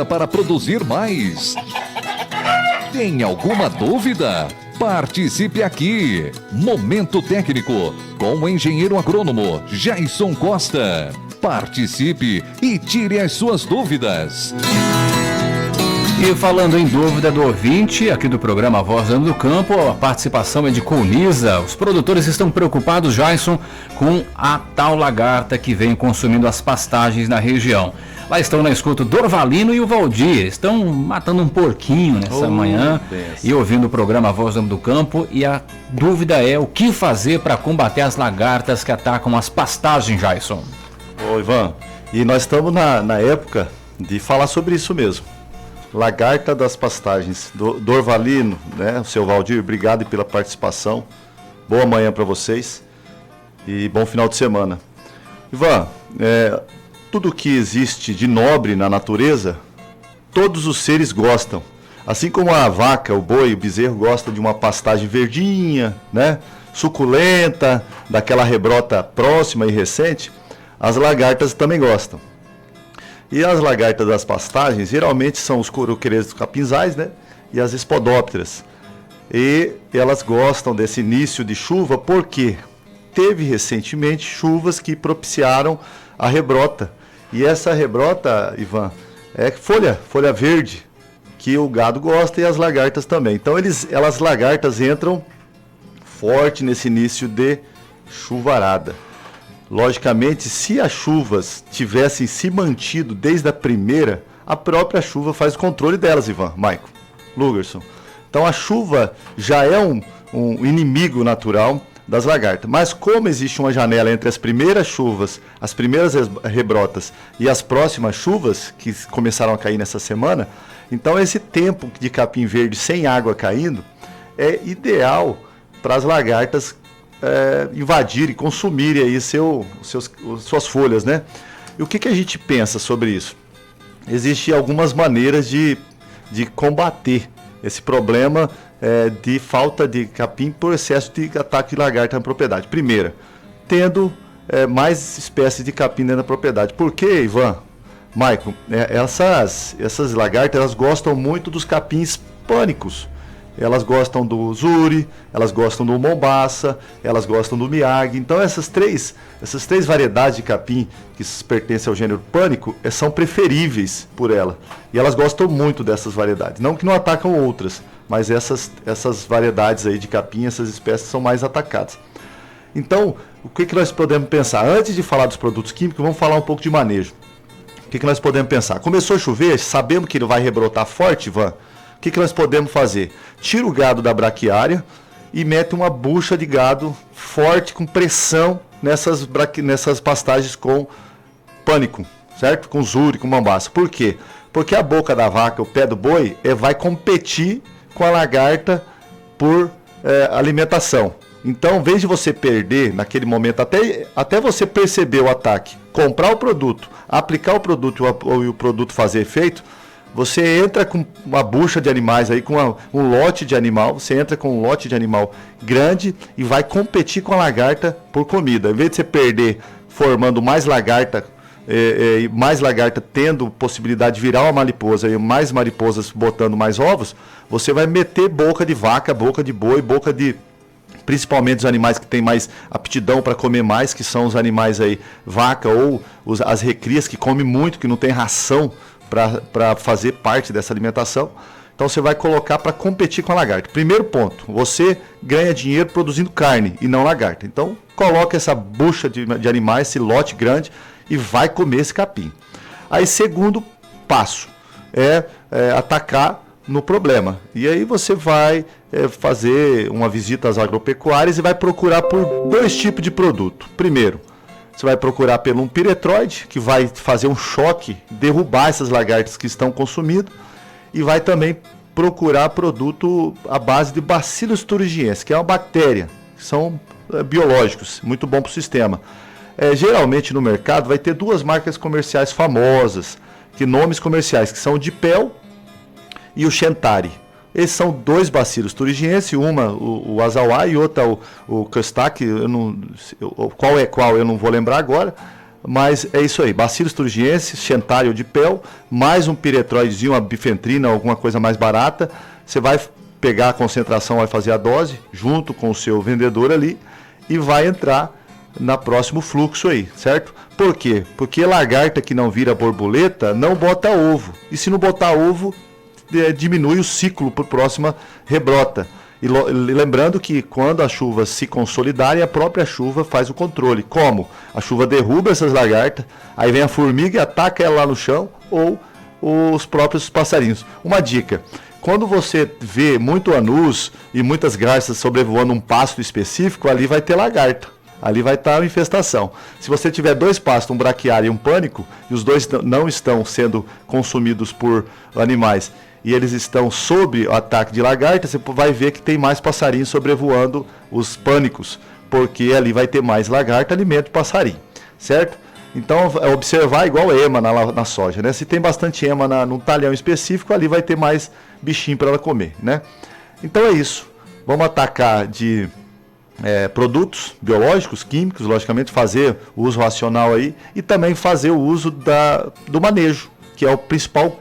Para produzir mais. Tem alguma dúvida? Participe aqui. Momento Técnico com o engenheiro agrônomo Jason Costa. Participe e tire as suas dúvidas. E falando em dúvida do ouvinte, aqui do programa Voz do Campo, a participação é de Colniza. Os produtores estão preocupados, Jason, com a tal lagarta que vem consumindo as pastagens na região. Lá estão na escuta o Dorvalino e o Valdir. Estão matando um porquinho nessa manhã e ouvindo o programa Voz do Campo. E a dúvida é o que fazer para combater as lagartas que atacam as pastagens, Jason. Ô Ivan, e nós estamos na época de falar sobre isso mesmo. Lagarta das pastagens. Dorvalino, né? O seu Valdir, obrigado pela participação. Boa manhã para vocês e bom final de semana. Ivan, tudo que existe de nobre na natureza, todos os seres gostam. Assim como a vaca, o boi, o bezerro gostam de uma pastagem verdinha, né? Suculenta, daquela rebrota próxima e recente, as lagartas também gostam. E as lagartas das pastagens geralmente são os coruqueiros capinzais, né? E as espodópteras. E elas gostam desse início de chuva porque teve recentemente chuvas que propiciaram a rebrota. E essa rebrota, Ivan, é folha verde, que o gado gosta e as lagartas também. Então elas lagartas entram forte nesse início de chuvarada. Logicamente, se as chuvas tivessem se mantido desde a primeira, a própria chuva faz o controle delas, Ivan, Maico, Lugerson. Então a chuva já é um inimigo natural das lagartas. Mas como existe uma janela entre as primeiras chuvas, as primeiras rebrotas e as próximas chuvas, que começaram a cair nessa semana, então esse tempo de capim verde sem água caindo é ideal para as lagartas invadirem, consumirem aí suas folhas, né? E o que a gente pensa sobre isso? Existem algumas maneiras de combater esse problema de falta de capim por excesso de ataque de lagarta na propriedade. Primeira, tendo mais espécies de capim dentro da propriedade. Por quê, Ivan? Maicon, essas lagartas elas gostam muito dos capins pânicos. Elas gostam do zuri, elas gostam do mombaça, elas gostam do miyagi. Então essas três variedades de capim que pertencem ao gênero pânico são preferíveis por ela. E elas gostam muito dessas variedades. Não que não atacam outras, mas essas variedades aí de capim, essas espécies são mais atacadas. Então, o que nós podemos pensar? Antes de falar dos produtos químicos, vamos falar um pouco de manejo. O que nós podemos pensar? Começou a chover, sabemos que ele vai rebrotar forte, Ivan. O que nós podemos fazer? Tira o gado da braquiária e mete uma bucha de gado forte, com pressão nessas pastagens com pânico, certo? Com zuri, com mambaça. Por quê? Porque a boca da vaca, o pé do boi, vai competir com a lagarta por alimentação. Então, em vez de você perder naquele momento, até você perceber o ataque, comprar o produto, aplicar o produto e o produto fazer efeito, você entra com uma bucha de animais aí, com um lote de animal, você entra com um lote de animal grande e vai competir com a lagarta por comida. Em vez de você perder formando mais lagarta tendo possibilidade de virar uma mariposa e mais mariposas botando mais ovos, você vai meter boca de vaca, boca de boi, principalmente os animais que têm mais aptidão para comer mais, que são os animais aí, vaca ou as recrias que comem muito, que não tem ração para fazer parte dessa alimentação. Então você vai colocar para competir com a lagarta. Primeiro ponto, você ganha dinheiro produzindo carne e não lagarta. Então coloca essa bucha de animais, esse lote grande e vai comer esse capim. Aí segundo passo é atacar no problema. E aí você vai fazer uma visita às agropecuárias e vai procurar por dois tipos de produto. Primeiro, você vai procurar pelo um piretroide, que vai fazer um choque, derrubar essas lagartas que estão consumindo, e vai também procurar produto à base de Bacillus thuringiensis, que é uma bactéria, que são biológicos, muito bom para o sistema. Geralmente no mercado vai ter duas marcas comerciais famosas, nomes comerciais, que são o Dipel e o Chentari. Esses são dois Bacillus thuringiensis, uma o Azawai e outra o Custak, qual é qual eu não vou lembrar agora, Mas é isso aí, Bacillus thuringiensis, Xantaria de Pel, mais um piretroidezinho, uma bifentrina, alguma coisa mais barata. Você vai pegar a concentração, vai fazer a dose, junto com o seu vendedor ali, e vai entrar no próximo fluxo aí, certo? Por quê? Porque lagarta que não vira borboleta não bota ovo. E se não botar ovo, diminui o ciclo para a próxima rebrota. E lembrando que quando as chuvas se consolidarem, a própria chuva faz o controle. Como? A chuva derruba essas lagartas, aí vem a formiga e ataca ela lá no chão, ou os próprios passarinhos. Uma dica: quando você vê muito anus e muitas garças sobrevoando um pasto específico, ali vai ter lagarta. Ali vai estar a infestação. Se você tiver 2 pastos, um braquiário e um pânico, e os 2 não estão sendo consumidos por animais, e eles estão sob o ataque de lagarta, você vai ver que tem mais passarinhos sobrevoando os pânicos, porque ali vai ter mais lagarta, alimento passarinho, certo? Então, observar igual ema na soja, né? Se tem bastante ema num talhão específico, ali vai ter mais bichinho para ela comer, né? Então é isso. Vamos atacar de produtos biológicos, químicos, logicamente, fazer o uso racional aí, e também fazer o uso do manejo, que é o principal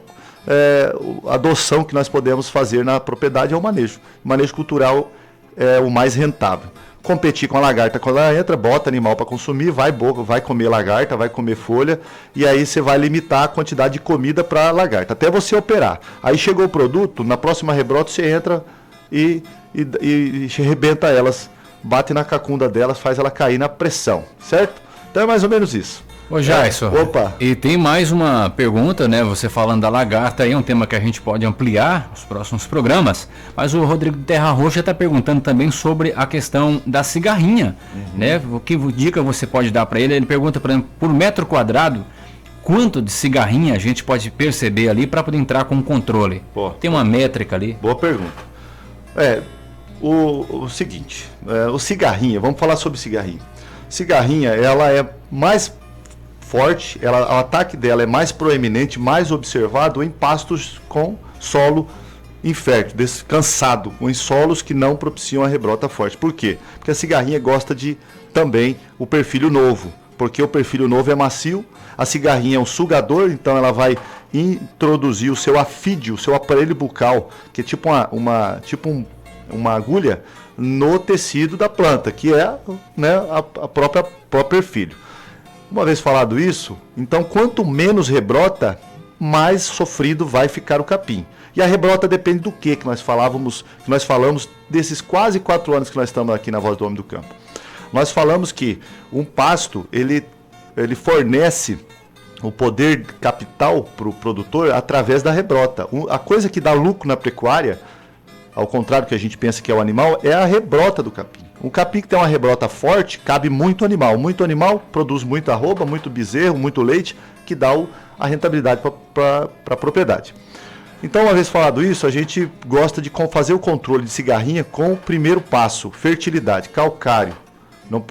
adoção que nós podemos fazer na propriedade, é o manejo. O manejo cultural é o mais rentável. Competir com a lagarta quando ela entra, bota animal para consumir, vai comer lagarta, vai comer folha, e aí você vai limitar a quantidade de comida para a lagarta, até você operar. Aí chegou o produto, na próxima rebrota você entra e arrebenta elas, bate na cacunda delas, faz ela cair na pressão, certo? Então é mais ou menos isso. Ô Jaison, opa. E tem mais uma pergunta, né? Você falando da lagarta aí, é um tema que a gente pode ampliar nos próximos programas, mas o Rodrigo Terra Roxa está perguntando também sobre a questão da cigarrinha, né? Que dica você pode dar para ele? Ele pergunta, por exemplo, por metro quadrado, quanto de cigarrinha a gente pode perceber ali para poder entrar com o controle? Tem uma métrica ali? Boa pergunta. O seguinte, o cigarrinha, vamos falar sobre cigarrinha. Cigarrinha, ela é mais forte, o ataque dela é mais proeminente, mais observado em pastos com solo infértil, descansado, em solos que não propiciam a rebrota forte. Por quê? Porque a cigarrinha gosta de também o perfilho novo, porque o perfilho novo é macio, a cigarrinha é um sugador, então ela vai introduzir o seu afídio, o seu aparelho bucal, que é tipo uma agulha no tecido da planta, que é, né, a próprio perfilho. Uma vez falado isso, então quanto menos rebrota, mais sofrido vai ficar o capim. E a rebrota depende do que nós falamos desses quase 4 anos que nós estamos aqui na Voz do Homem do Campo. Nós falamos que um pasto, ele fornece o poder capital para o produtor através da rebrota. A coisa que dá lucro na pecuária, ao contrário do que a gente pensa que é o animal, é a rebrota do capim. Um capim que tem uma rebrota forte, cabe muito animal. Muito animal produz muita arroba, muito bezerro, muito leite, que dá a rentabilidade para a propriedade. Então, uma vez falado isso, a gente gosta de fazer o controle de cigarrinha com o primeiro passo, fertilidade, calcário.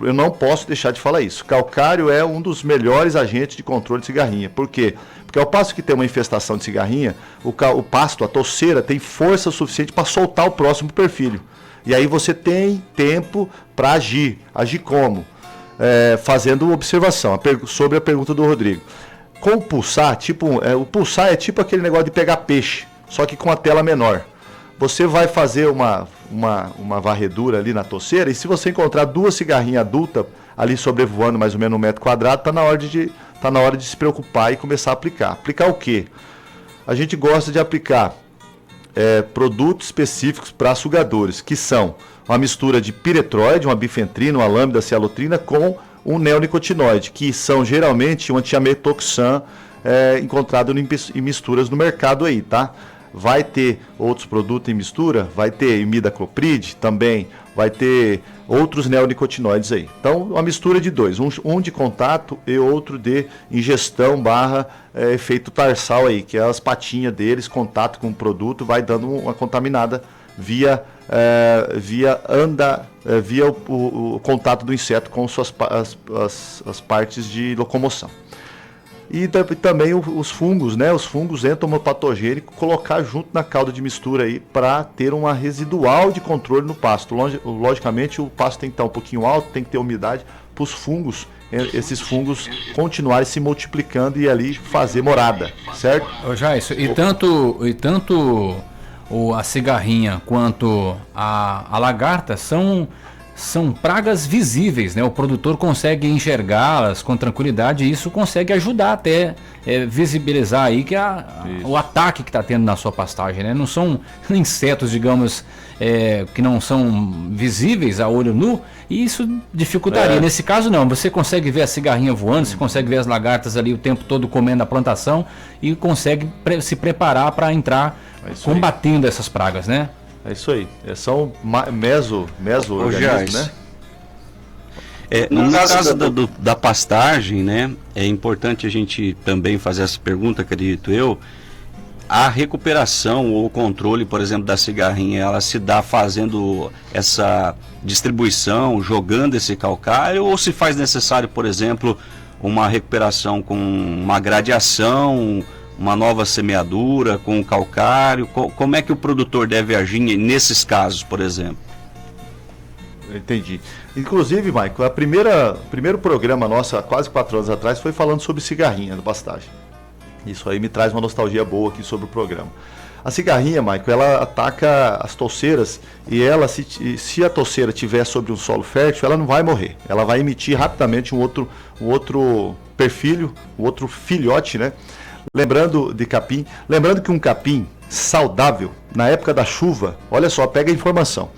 Eu não posso deixar de falar isso. Calcário é um dos melhores agentes de controle de cigarrinha. Por quê? Porque ao passo que tem uma infestação de cigarrinha, o pasto, a touceira, tem força suficiente para soltar o próximo perfilho. E aí você tem tempo para agir. Agir como? Fazendo observação, sobre a pergunta do Rodrigo. Com o pulsar, o pulsar é tipo aquele negócio de pegar peixe, só que com a tela menor. Você vai fazer uma varredura ali na touceira, e se você encontrar 2 cigarrinhas adultas ali sobrevoando mais ou menos 1 metro quadrado, está na hora de se preocupar e começar a aplicar. Aplicar o quê? A gente gosta de aplicar produtos específicos para sugadores, que são uma mistura de piretroide, uma bifentrina, uma lambda cialotrina com um neonicotinoide, que são geralmente um antiametoxan encontrado em misturas no mercado aí, tá? Vai ter outros produtos em mistura, vai ter imidacloprid também, vai ter outros neonicotinoides aí. Então, uma mistura de 2, um de contato e outro de ingestão -- efeito tarsal aí, que é as patinhas deles, contato com o produto, vai dando uma contaminada via o contato do inseto com as partes de locomoção. E também os fungos, né? Os fungos entomopatogênicos, colocar junto na calda de mistura aí para ter uma residual de controle no pasto. Logicamente, o pasto tem que estar um pouquinho alto, tem que ter umidade para os fungos esses fungos continuarem se multiplicando e ali fazer morada, certo? Jairson, e tanto a cigarrinha quanto a lagarta são pragas visíveis, né? O produtor consegue enxergá-las com tranquilidade e isso consegue ajudar até visibilizar aí que o ataque que está tendo na sua pastagem, né? Não são insetos, digamos, que não são visíveis a olho nu e isso dificultaria. Nesse caso não, você consegue ver a cigarrinha voando, você consegue ver as lagartas ali o tempo todo comendo a plantação e consegue se preparar para entrar combatendo essas pragas, né? É isso aí. São meso-organismos, né? No caso da pastagem, né? É importante a gente também fazer essa pergunta, acredito eu. A recuperação ou o controle, por exemplo, da cigarrinha, ela se dá fazendo essa distribuição, jogando esse calcário, ou se faz necessário, por exemplo, uma recuperação com uma gradiação, uma nova semeadura com o calcário? Como é que o produtor deve agir nesses casos, por exemplo? Entendi. Inclusive, Maico, o primeiro programa nosso, há quase 4 anos atrás, foi falando sobre cigarrinha na pastagem. Isso aí me traz uma nostalgia boa aqui sobre o programa. A cigarrinha, Maico, ela ataca as touceiras e ela, se a touceira estiver sobre um solo fértil, ela não vai morrer. Ela vai emitir rapidamente um outro perfilho, um outro filhote, né? Lembrando que um capim saudável, na época da chuva, olha só, pega a informação.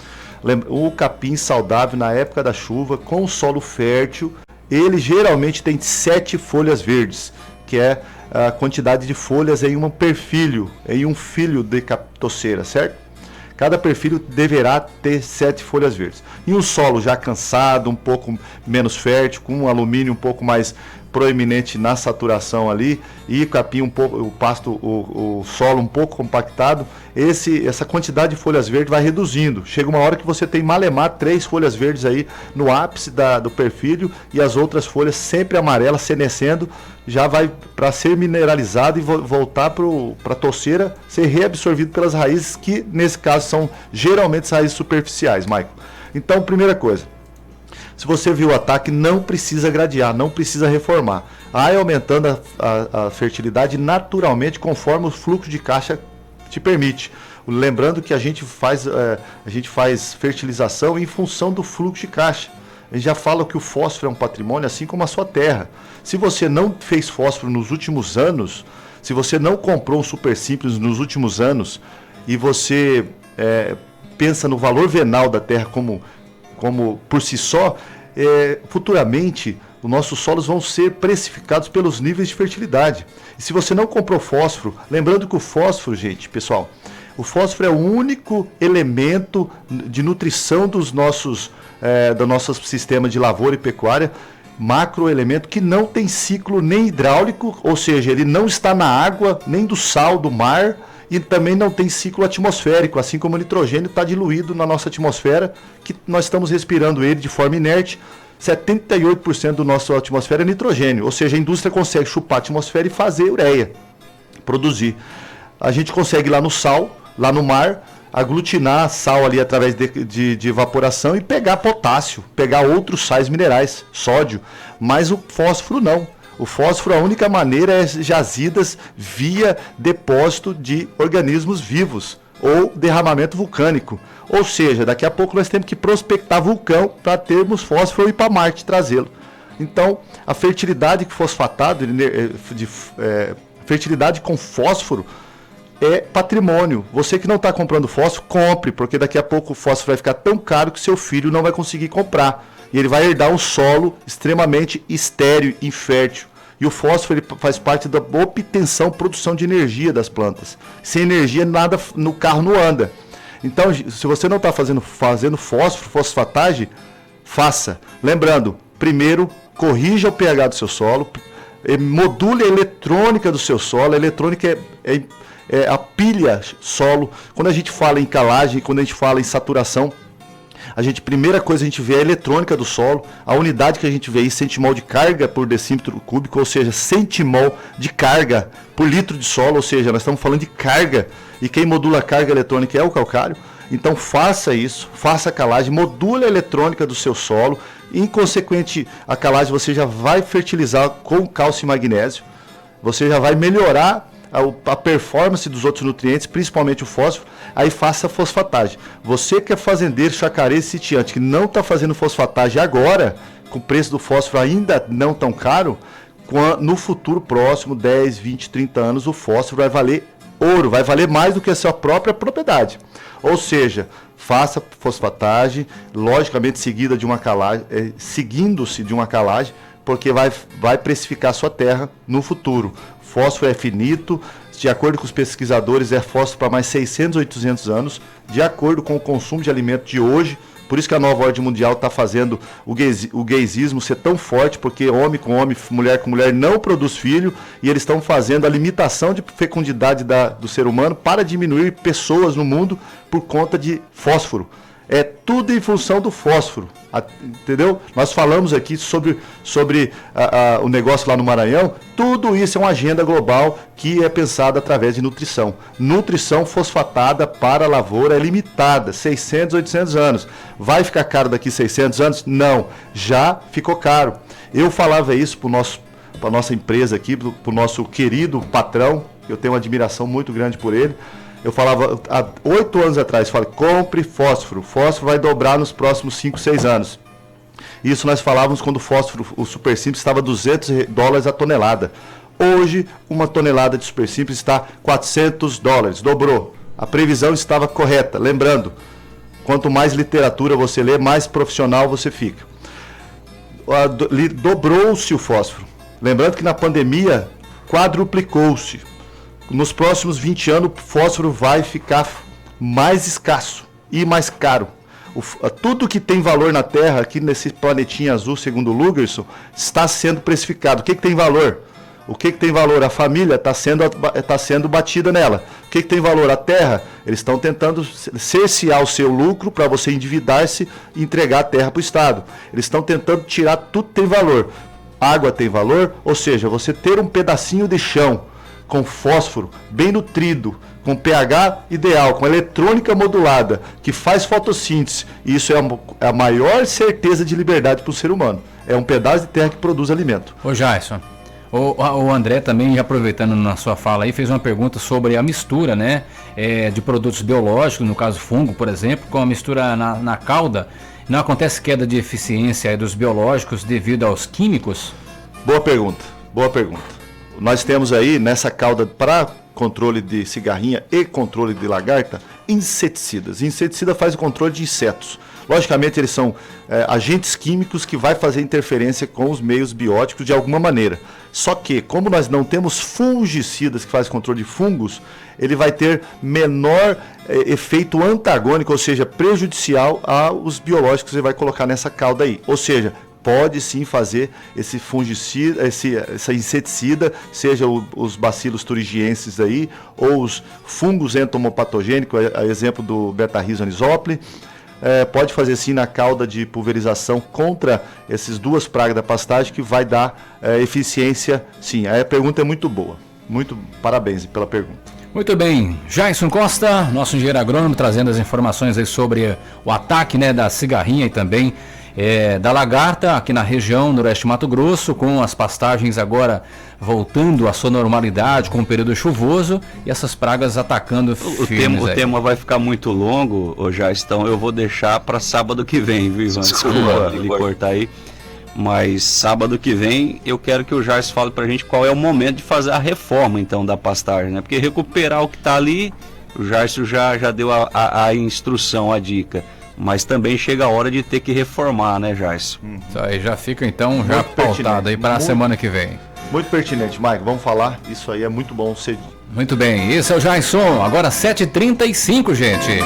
O capim saudável, na época da chuva, com solo fértil, ele geralmente tem 7 folhas verdes, que é a quantidade de folhas em um perfilho, em um filho de touceira, certo? Cada perfilho deverá ter 7 folhas verdes. E um solo já cansado, um pouco menos fértil, com um alumínio um pouco mais proeminente na saturação ali, e capim um pouco, o pasto, o solo um pouco compactado, essa quantidade de folhas verdes vai reduzindo. Chega uma hora que você tem malemar 3 folhas verdes aí no ápice do perfilho e as outras folhas sempre amarelas, senescendo, já vai para ser mineralizado e voltar para a touceira, ser reabsorvido pelas raízes, que nesse caso são geralmente as raízes superficiais, Maico. Então, primeira coisa, se você viu o ataque, não precisa gradear, não precisa reformar. Vai aumentando a fertilidade naturalmente conforme o fluxo de caixa te permite. Lembrando que a gente faz fertilização em função do fluxo de caixa. A gente já fala que o fósforo é um patrimônio, assim como a sua terra. Se você não fez fósforo nos últimos anos, se você não comprou um super simples nos últimos anos, e você pensa no valor venal da terra como por si só, futuramente os nossos solos vão ser precificados pelos níveis de fertilidade. E se você não comprou fósforo, lembrando que o fósforo, gente, pessoal, o fósforo é o único elemento de nutrição do nosso sistema de lavoura e pecuária, macroelemento que não tem ciclo nem hidráulico, ou seja, ele não está na água, nem do sal do mar, e também não tem ciclo atmosférico, assim como o nitrogênio está diluído na nossa atmosfera, que nós estamos respirando ele de forma inerte. 78% do nosso atmosfera é nitrogênio, ou seja, a indústria consegue chupar a atmosfera e fazer ureia, produzir. A gente consegue lá no sal, lá no mar, aglutinar sal ali através de evaporação e pegar potássio, pegar outros sais minerais, sódio, mas o fósforo não. O fósforo, a única maneira é jazidas via depósito de organismos vivos ou derramamento vulcânico. Ou seja, daqui a pouco nós temos que prospectar vulcão para termos fósforo e ir para Marte trazê-lo. Então, a fertilidade fosfatada, fertilidade com fósforo é patrimônio. Você que não está comprando fósforo, compre, porque daqui a pouco o fósforo vai ficar tão caro que seu filho não vai conseguir comprar. E ele vai herdar um solo extremamente estéril, infértil. E o fósforo ele faz parte da obtenção, produção de energia das plantas. Sem energia, nada no carro não anda. Então, se você não está fazendo fósforo, fosfatagem, faça. Lembrando, primeiro, corrija o pH do seu solo, module a eletrônica do seu solo. A eletrônica é a pilha solo. Quando a gente fala em calagem, quando a gente fala em saturação, primeira coisa a gente vê a eletrônica do solo, a unidade que a gente vê aí, centimol de carga por decímetro cúbico, ou seja, centimol de carga por litro de solo, ou seja, nós estamos falando de carga, e quem modula a carga eletrônica é o calcário. Então faça isso, faça a calagem, module a eletrônica do seu solo. Inconsequente a calagem, você já vai fertilizar com cálcio e magnésio. Você já vai melhorar a performance dos outros nutrientes, principalmente o fósforo. Aí faça a fosfatagem. Você que é fazendeiro, chacareiro, sitiante, que não está fazendo fosfatagem agora, com o preço do fósforo ainda não tão caro, no futuro próximo, 10, 20, 30 anos, o fósforo vai valer ouro, vai valer mais do que a sua própria propriedade. Ou seja, faça fosfatagem, logicamente seguida de uma calagem, seguindo-se de uma calagem, porque vai precificar a sua terra no futuro. Fósforo é finito, de acordo com os pesquisadores, é fósforo para mais 600, 800 anos, de acordo com o consumo de alimento de hoje. Por isso que a nova ordem mundial está fazendo o gaysismo ser tão forte, porque homem com homem, mulher com mulher não produz filho, e eles estão fazendo a limitação de fecundidade do ser humano para diminuir pessoas no mundo por conta de fósforo. É tudo em função do fósforo, entendeu? Nós falamos aqui sobre o negócio lá no Maranhão. Tudo isso é uma agenda global que é pensada através de nutrição. Nutrição fosfatada para a lavoura é limitada, 600, 800 anos. Vai ficar caro daqui 600 anos? Não, já ficou caro. Eu falava isso para a nossa empresa aqui, para o nosso querido patrão, eu tenho uma admiração muito grande por ele. Eu falava há 8 anos atrás, compre fósforo. Fósforo vai dobrar nos próximos 5, 6 anos. Isso nós falávamos quando o fósforo, o Super Simples, estava $200 a tonelada. Hoje, uma tonelada de Super Simples está $400, dobrou. A previsão estava correta. Lembrando, quanto mais literatura você lê, mais profissional você fica. Dobrou-se o fósforo. Lembrando que na pandemia, quadruplicou-se. Nos próximos 20 anos, o fósforo vai ficar mais escasso e mais caro. Tudo que tem valor na Terra, aqui nesse planetinha azul, segundo o Lugerson, está sendo precificado. O que tem valor? O que tem valor? A família está sendo batida nela. O que tem valor? A terra. Eles estão tentando cercear o seu lucro para você endividar-se e entregar a terra para o Estado. Eles estão tentando tirar tudo que tem valor. Água tem valor, ou seja, você ter um pedacinho de chão com fósforo bem nutrido, com pH ideal, com eletrônica modulada, que faz fotossíntese, e isso é a maior certeza de liberdade para o ser humano. É um pedaço de terra que produz alimento. Ô Jason, o André também, aproveitando na sua fala aí, fez uma pergunta sobre a mistura, né, de produtos biológicos, no caso fungo, por exemplo, com a mistura na cauda. Não acontece queda de eficiência dos biológicos devido aos químicos? Boa pergunta, boa pergunta. Nós temos aí nessa cauda para controle de cigarrinha e controle de lagarta, inseticidas. Inseticida faz o controle de insetos. Logicamente eles são agentes químicos que vai fazer interferência com os meios bióticos de alguma maneira. Só que, como nós não temos fungicidas que fazem controle de fungos, ele vai ter menor efeito antagônico, ou seja, prejudicial aos biológicos que você vai colocar nessa cauda aí. Ou seja, pode sim fazer esse fungicida, essa inseticida, seja os bacilos thuringienses aí, ou os fungos entomopatogênicos, a exemplo do Beta-Rhizo anisopli. Pode fazer sim na cauda de pulverização contra essas duas pragas da pastagem, que vai dar eficiência sim. A pergunta é muito boa. Muito parabéns pela pergunta. Muito bem, Jason Costa, nosso engenheiro agrônomo, trazendo as informações aí sobre o ataque, né, da cigarrinha e também da lagarta aqui na região noroeste Mato Grosso, com as pastagens agora voltando à sua normalidade com o período chuvoso e essas pragas atacando firmes. O tema vai ficar muito longo, então eu vou deixar para sábado que vem, viu, Ivan? Desculpa ele cortar aí. Mas sábado que vem eu quero que o Jairson fale pra gente qual é o momento de fazer a reforma então da pastagem, né? Porque recuperar o que tá ali, o Jairson já deu a instrução, a dica. Mas também chega a hora de ter que reformar, né, Jairson? Isso aí já fica então já pautado aí para a semana que vem. Muito pertinente, Mike. Vamos falar. Isso aí é muito bom. Muito bem. Esse é o Jason. Agora 7h35, gente.